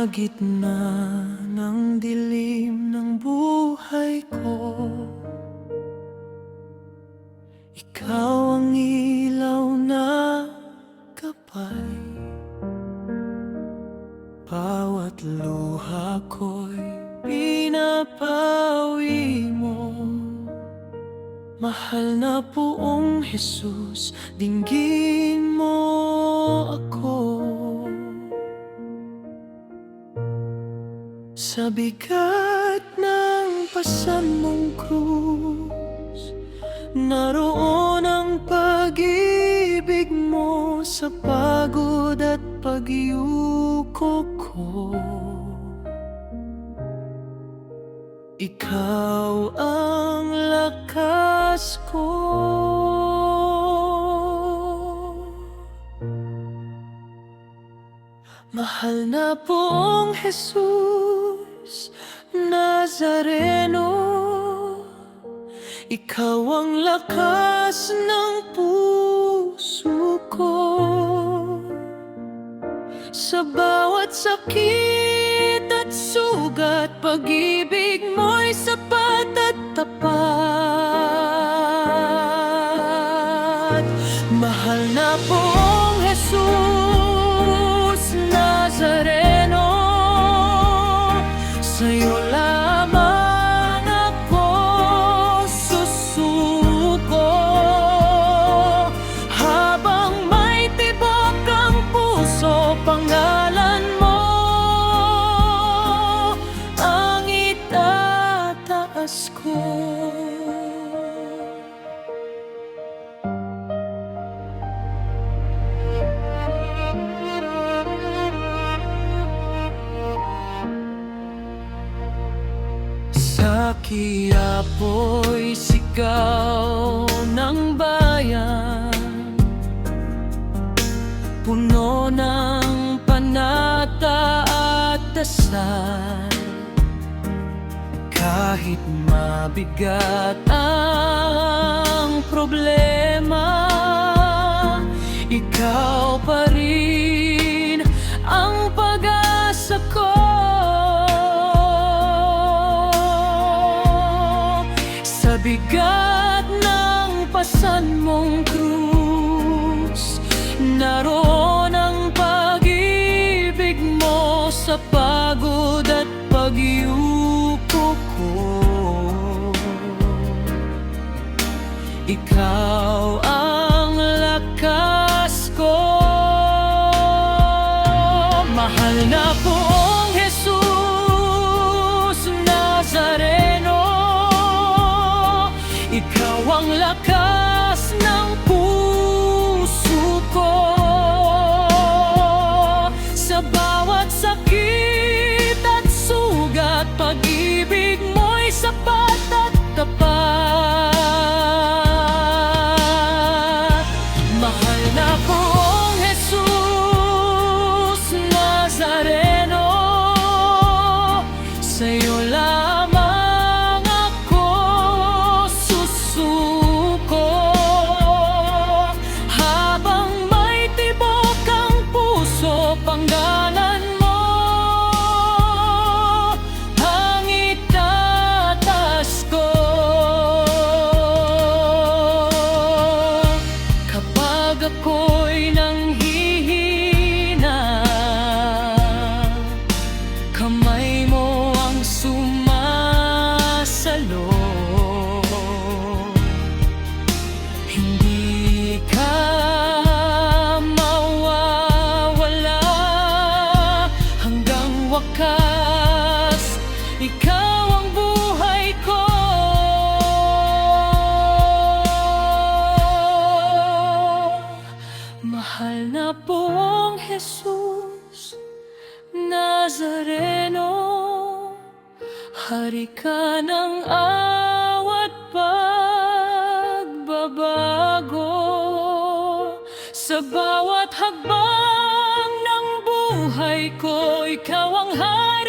gitna ng dilim ng buhay ko, ikaw ang ilaw na gabay. Bawat luha ko'y pinapawi mo. Mahal na Poong Jesus, dinggin mo ako. Sa bigat ng pasan mong krus, naroon ang pag-ibig mo. Sa pagod at pagyuko ko, ikaw ang lakas ko. Mahal na Poong Jesus Nazareno, ikaw ang lakas ng puso ko. Sa bawat sakit at sugat, pag-ibig mo'y sapat at tapat. Mahal na Poong Jesus Nazareno, sa'yo lamang ako susuko. Habang may tibok ang puso, pangalan mo ang itataas ko. Sa Quiapo'y sigaw ng bayan, puno ng panata at dasal. Kahit mabigat ang problema, ikaw pa rin ang pag-asa ko. Sa bigat ng pasan mong krus, naroon ang pag-ibig mo. Sa pagod at pagyuko ko, ikaw ang lakas ko. Mahal na Poong Jesus Nazareno, ikaw ang lakas ng puso ko. Sa bawat sakit at sugat, pag-ibig mo'y sapat at tapat. Mahal na Poong Jesus Nazareno, sa'yo lamang ako susuko. Habang may tibok ang puso, panggalan mo ang itataas ko. Kapag ako'y nanghihina, kamay mo ang sumasalo. Hindi ka mawawala hanggang wakas, ikaw ang buhay ko. Mahal na Poong Jesus Nazareno, hari ka ng awat pagbabago. Sa bawat hakbang ng buhay ko, ikaw ang hari.